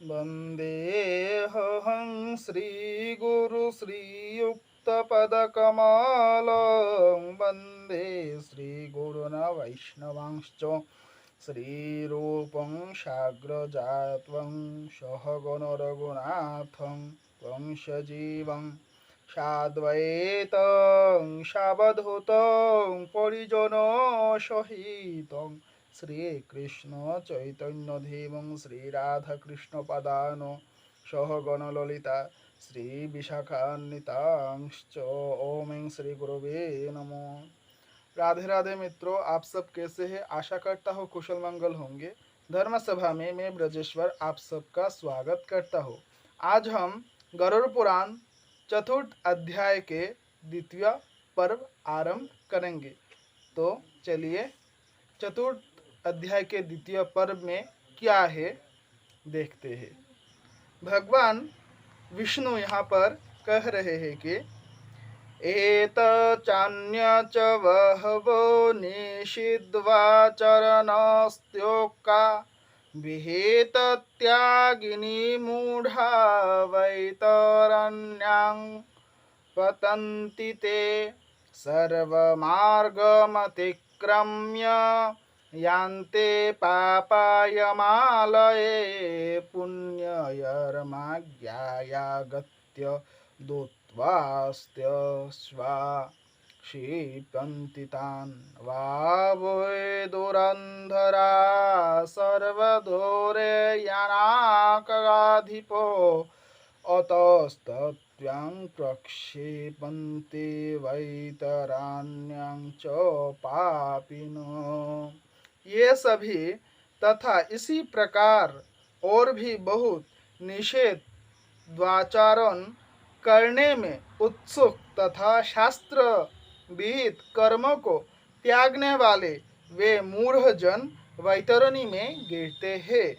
वन्देऽहं श्रीगुरु श्रीयुक्तपदकमलं वन्दे श्रीगुरुन् वैष्णवांश्च श्रीरूपं साग्रजात्वं सहगण रघुनाथं त्वं सजीवं साद्वैतं सावधूतं परिजनसहितं श्रीकृष्ण चैतन्यदेवं श्रीराधाकृष्णपदानो सहगण ललिता श्रीविशाखान्वितांश्च ओम श्री गुरुवे नमो। राधे राधे मित्रों, आप सब कैसे हैं? आशा करता हूँ कुशल मंगल होंगे। धर्म सभा में मैं ब्रजेश्वर आप सबका स्वागत करता हूँ। आज हम गरुड़ पुराण चतुर्थ अध्याय के द्वितीय पर्व आरंभ करेंगे। तो चलिए चतुर्थ अध्याय के द्वितीय पर्व में क्या है देखते हैं। भगवान विष्णु यहाँ पर कह रहे हैं कि एतच्चान्य च बहवो निषिद्धाचरणस्त्योक्ता विहितत्यागिनी मूढा वैतरण्यां पतन्ति ते सर्वमार्गमतिक्रम्य यान्ते पापायमालये पुण्ययर्माज्ञायागत्य दूत्वास्त्य स्वा क्षिपन्ति तान् वावोय दुरन्धरा सर्वदूरे यानाकगाधिपो अतस्तत्त्वं प्रक्षिपन्ति वैतरण्यं च पापिनो। ये सभी तथा इसी प्रकार और भी बहुत निषेध द्वाचारण करने में उत्सुक तथा शास्त्र विहित कर्म को त्यागने वाले वे मूढ़ जन वैतरणी में गिरते हैं।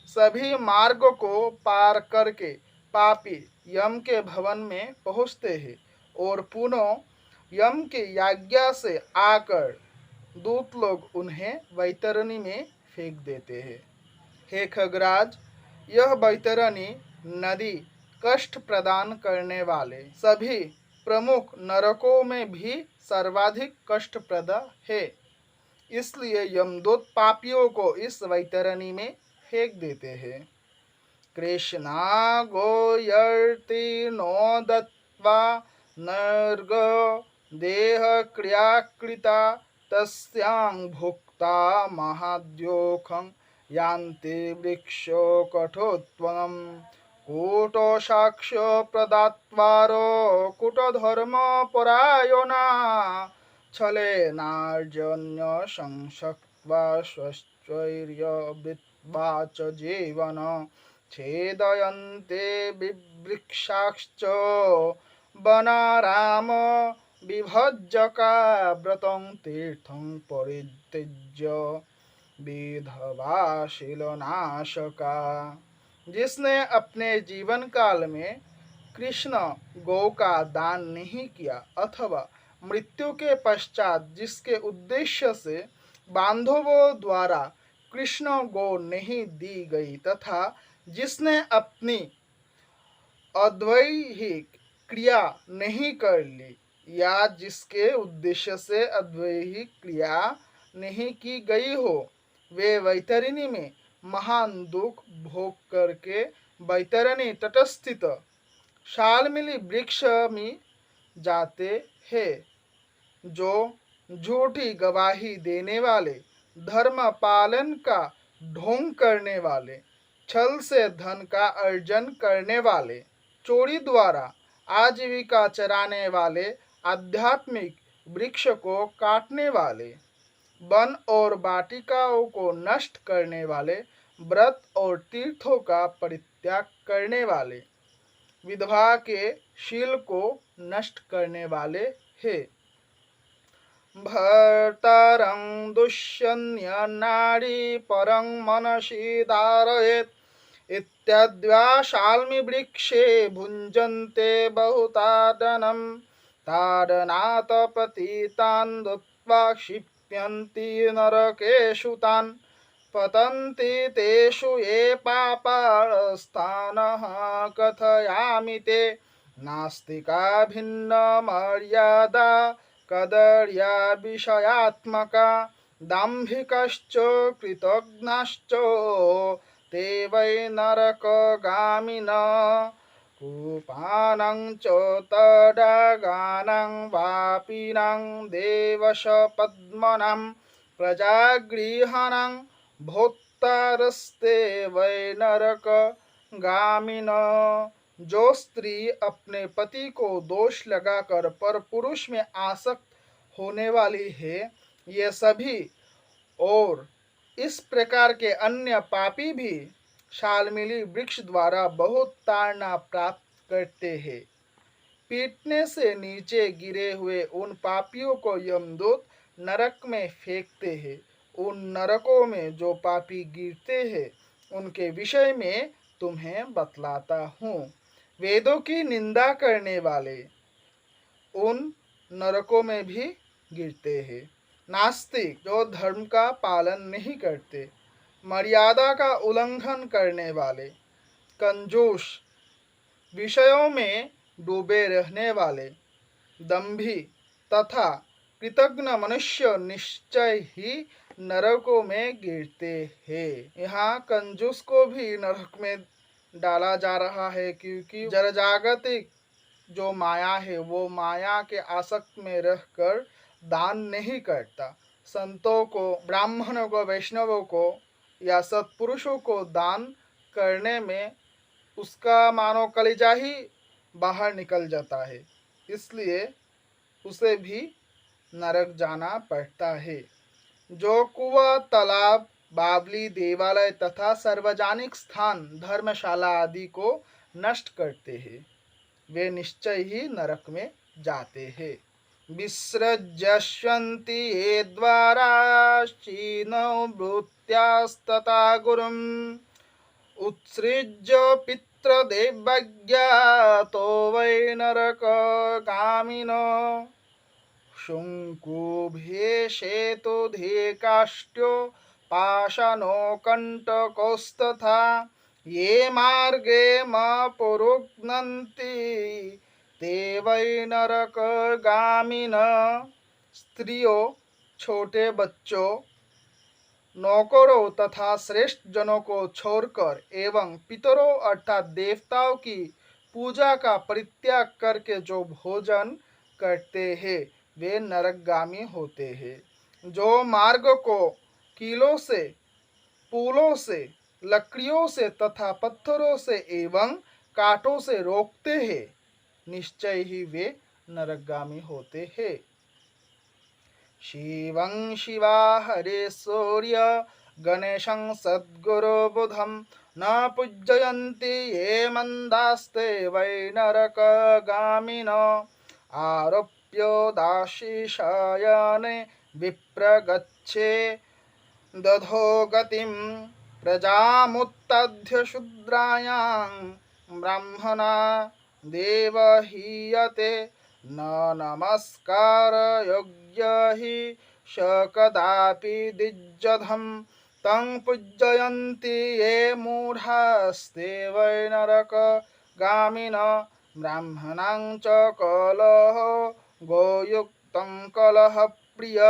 सभी मार्ग को पार करके पापी यम के भवन में पहुँचते हैं और पुनः यम की आज्ञा से आकर दूत लोग उन्हें वैतरणी में फेंक देते हैं। हे खगराज, यह वैतरणी नदी कष्ट प्रदान करने वाले सभी प्रमुख नरकों में भी सर्वाधिक कष्टप्रद है। इसलिए यमदूत पापियों को इस वैतरणी में फेंक देते हैं। कृष्णा गोयर्ति नो दत्वा नर्ग देह क्रियाकृता तस्यां भुक्ता महाद्योखं यान्ति वृक्षो कठोत्वनं कूटसाक्ष्य प्रदात्वारो कूटधर्मपरायणा छलेनार्जन्य संसक्त्वा स्वश्चर्यवृत्त्वा च जीवन छेदयन्ते बिभृक्षाश्च वनाराम विभज्जका व्रतं तीर्थं परित्यज्य विधवाशीलनाशका। जिसने अपने जीवन काल में कृष्ण गौ का दान नहीं किया अथवा मृत्यु के पश्चात जिसके उद्देश्य से बांधवों द्वारा कृष्ण गौ नहीं दी गई तथा जिसने अपनी अद्वैहिक क्रिया नहीं कर ली या जिसके उद्देश्य से अद्वैहिक क्रिया नहीं की गई हो, वे वैतरणी में महान दुख भोग करके वैतरणी तटस्थित शालमिली वृक्ष में जाते हैं। जो झूठी गवाही देने वाले, धर्म पालन का ढोंग करने वाले, छल से धन का अर्जन करने वाले, चोरी द्वारा आजीविका चराने वाले, आध्यात्मिक वृक्ष को काटने वाले, वन और वाटिकाओं को नष्ट करने वाले, व्रत और तीर्थों का परित्याग करने वाले, विधवा के शील को नष्ट करने वाले हैं। भर्तारं दुष्यन्य नारी परं मनसि धारयेत् इत्याद्या वृक्षे भुञ्जन्ते बहुताडनं ताडनात् पतितान् दत्त्वा क्षिप्यन्ति नरकेषु तान् पतन्ति तेषु ये पापास्तानः कथयामि ते नास्तिका भिन्नमर्यादा कदर्या विषयात्मका दाम्भिकश्च कृतघ्नाश्च ते वै नरकगामिनः कूपानं च तडागानं वापिनं देवशपद्मनां प्रजागृहाणां भोक्तारस्ते वै नरकगामिनः। जो स्त्री अपने पति को दोष लगाकर पर पुरुष में आसक्त होने वाली है, ये सभी और इस प्रकार के अन्य पापी भी शाल्मली वृक्ष द्वारा बहुत ताड़ना प्राप्त करते हैं। पीटने से नीचे गिरे हुए उन पापियों को यमदूत नरक में फेंकते हैं। उन नरकों में जो पापी गिरते हैं उनके विषय में तुम्हें बतलाता हूँ। वेदों की निंदा करने वाले उन नरकों में भी गिरते हैं। नास्तिक जो धर्म का पालन नहीं करते, मर्यादा का उल्लंघन करने वाले, कंजूस, विषयों में डूबे रहने वाले, दंभी तथा कृतघ्न मनुष्य निश्चय ही नरकों में गिरते हैं। यहाँ कंजूस को भी नरक में डाला जा रहा है, क्योंकि जड़जागतिक जो माया है वो माया के आसक्त में रहकर दान नहीं करता। संतों को, ब्राह्मणों को, वैष्णवों को या सत्पुरुषों को दान करने में उसका मानो कलिजा ही बाहर निकल जाता है, इसलिए उसे भी नरक जाना पड़ता है। जो कुआं, तालाब, बावली, देवालय तथा सार्वजनिक स्थान, धर्मशाला आदि को नष्ट करते हैं, वे निश्चय ही नरक में जाते हैं। विसृज्यन्ति ये द्वाराश्चीनो भृत्यास्तथा गुरुम् उत्सृज्य पितृदेवज्ञातो वै नरकगामिनो शङ्कुभेषेतुधिकाष्ठ्यो पाषाणो कण्टकौस्तथा ये मार्गे मपुरुग्नन्ति ते वै नरकगामिनः। स्त्रियों, छोटे बच्चों, नौकरों तथा श्रेष्ठ जनों को छोड़कर एवं पितरों अर्थात देवताओं की पूजा का परित्याग करके जो भोजन करते हैं वे नरकगामी होते हैं। जो मार्ग को कीलों से, पुलों से, लकड़ियों से तथा पत्थरों से एवं कांटों से रोकते हैं, निश्चय ही वे नरकगामी होते हैं। शिवं शिवा हरे सूर्य गणेशं सद्गुरु बुधं न पूजयन्ति ये मंदास्ते वै नरकगामिनो आरोप्योदाशिशयने विप्रगच्छे दधो गतिं प्रजामुत्तध्य शूद्रायां ब्राह्मणा देवहीयते न नमस्कार योग्य हि स कदापि द्विजधं तं पूजयन्ति ये मूढास्ते वै नरकगामिनः ब्राह्मणां च कलहो गोयुक्तं कलहप्रिय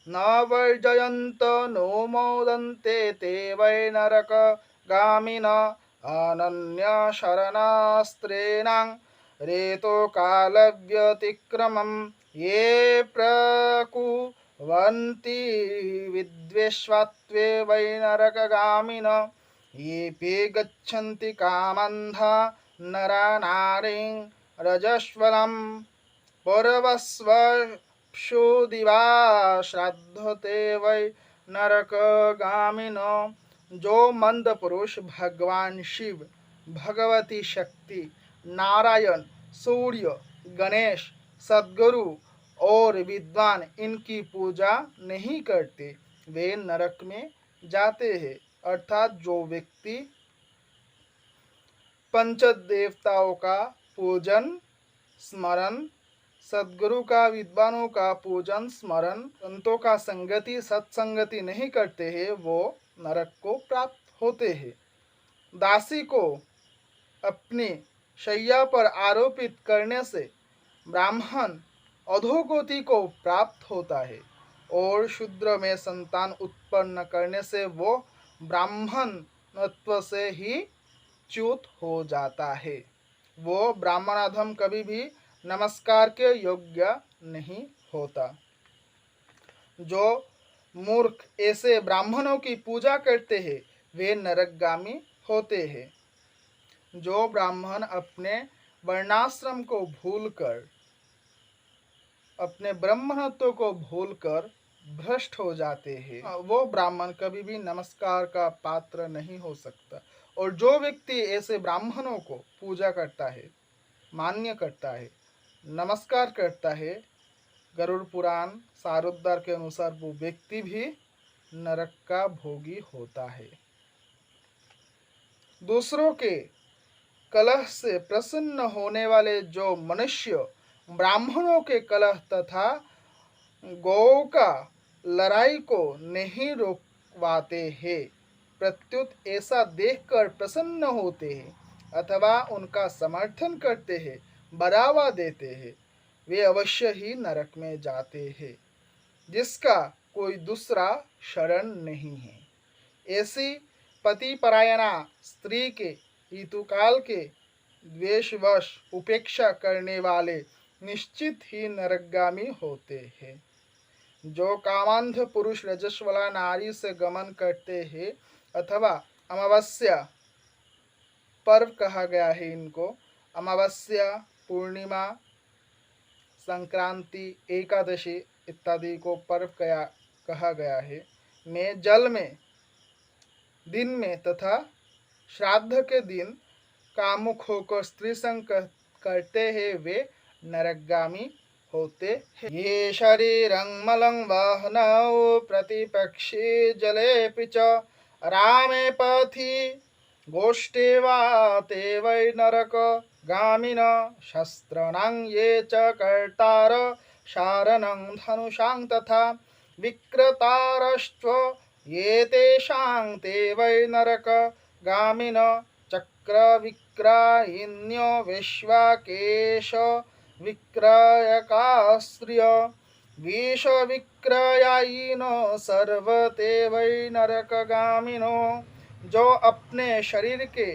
न वर्जयन्त नो मोदन्ते ते वै नरकगामिनः अनन्यशरणास्त्रेणां रेतो कालव्यतिक्रमं ये प्रकुर्वन्ति विद्वेष्वात्वे वै नरकगामिनः येऽपि गच्छन्ति कामन्धा नरनारीं रजस्वलं पर्वस्वप्सु दिवा श्राद्धते वै नरकगामिनः। जो मंद पुरुष भगवान शिव, भगवती शक्ति, नारायण, सूर्य, गणेश, सद्गुरु और विद्वान इनकी पूजा नहीं करते वे नरक में जाते हैं। अर्थात जो व्यक्ति पंच देवताओं का पूजन स्मरण, सद्गुरु का, विद्वानों का पूजन स्मरण, संतों का संगति सत्संगति नहीं करते हैं, वो नरक को प्राप्त होते हैं। दासी को अपनी शैया पर आरोपित करने से ब्राह्मण अधोगति को प्राप्त होता है और शूद्र में संतान उत्पन्न करने से वो ब्राह्मणत्व से ही च्युत हो जाता है। वो ब्राह्मण अधम कभी भी नमस्कार के योग्य नहीं होता। जो मूर्ख ऐसे ब्राह्मणों की पूजा करते हैं वे नरकगामी होते हैं। जो ब्राह्मण अपने वर्णाश्रम को भूलकर, अपने ब्रह्मत्व को भूलकर भ्रष्ट हो जाते हैं, वो ब्राह्मण कभी भी नमस्कार का पात्र नहीं हो सकता। और जो व्यक्ति ऐसे ब्राह्मणों को पूजा करता है, मान्य करता है, नमस्कार करता है, गरुड़ पुराण सारोद्धार के अनुसार वो व्यक्ति भी नरक का भोगी होता है। दूसरों के कलह से प्रसन्न होने वाले जो मनुष्य ब्राह्मणों के कलह तथा गौ का लड़ाई को नहीं रोकवाते हैं, प्रत्युत ऐसा देखकर प्रसन्न होते हैं अथवा उनका समर्थन करते हैं, बढ़ावा देते हैं, वे अवश्य ही नरक में जाते हैं, जिसका कोई दूसरा शरण नहीं है। ऐसी पतिपरायणा स्त्री के ऋतुकाल के द्वेषवश उपेक्षा करने वाले निश्चित ही नरकगामी होते हैं। जो कामांध पुरुष रजस्वला नारी से गमन करते हैं अथवा अमावस्या पर्व कहा गया है इनको, अमावस्या, पूर्णिमा, संक्रांति, एकादशी इत्यादि को पर्व कहा गया है, में जल में दिन में तथा श्राद्ध के दिन कामुक होकर स्त्री संग करते हैं, वे नरकगामी होते हैं। ये शरीरं मलं वह्नौ प्रतिपक्षे जलेऽपि च रामे पथि गोष्ठे वा ते वै नरकगामिन शस्त्राणां ये च कर्तार शारणं धनुषां तथा विक्रतारश्च ये तेषां ते वै नरकगामिन चक्रविक्रयिन्यो विश्वाकेश विक्रयकास्त्रिय विषविक्रयायिनो सर्वते वै नरकगामिनो। जो अपने शरीर के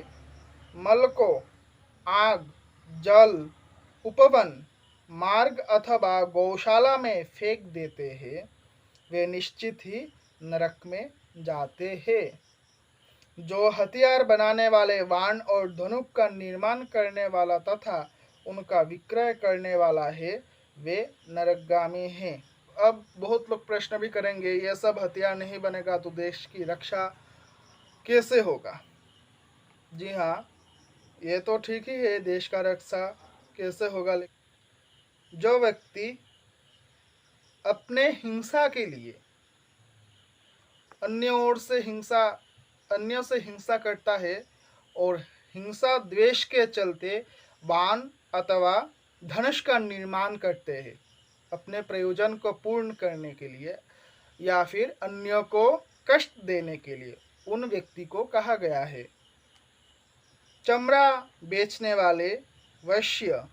मल को आग, जल, उपवन, मार्ग अथवा गौशाला में फेंक देते हैं, वे निश्चित ही नरक में जाते हैं। जो हथियार बनाने वाले, वाण और धनुक का निर्माण करने वाला तथा उनका विक्रय करने वाला है, वे नरकगामी हैं। अब बहुत लोग प्रश्न भी करेंगे, ये सब हथियार नहीं बनेगा तो देश की रक्षा कैसे होगा? जी हाँ, ये तो ठीक ही है, देश का रक्षा कैसे होगा, लेकिन जो व्यक्ति अपने हिंसा के लिए अन्यों से हिंसा करता है और हिंसा द्वेष के चलते बाण अथवा धनुष का निर्माण करते हैं अपने प्रयोजन को पूर्ण करने के लिए या फिर अन्यों को कष्ट देने के लिए, उन व्यक्ति को कहा गया है। चमड़ा बेचने वाले, वैश्य,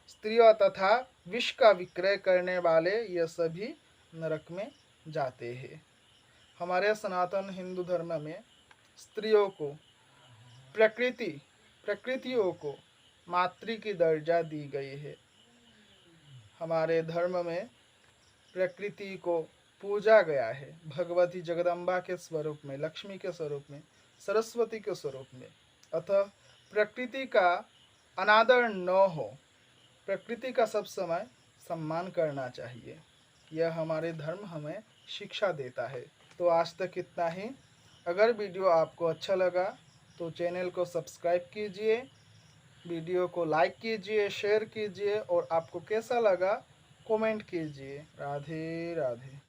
स्त्रियों तथा विष का विक्रय करने वाले, ये सभी नरक में जाते हैं। हमारे सनातन हिंदू धर्म में स्त्रियों को प्रकृतियों को मातृ की दर्जा दी गई है। हमारे धर्म में प्रकृति को पूजा गया है, भगवती जगदम्बा के स्वरूप में, लक्ष्मी के स्वरूप में, सरस्वती के स्वरूप में। अतः प्रकृति का अनादर न हो, प्रकृति का सब समय सम्मान करना चाहिए, यह हमारे धर्म हमें शिक्षा देता है। तो आज तक इतना ही। अगर वीडियो आपको अच्छा लगा तो चैनल को सब्सक्राइब कीजिए, वीडियो को लाइक कीजिए, शेयर कीजिए और आपको कैसा लगा कमेंट कीजिए। राधे राधे।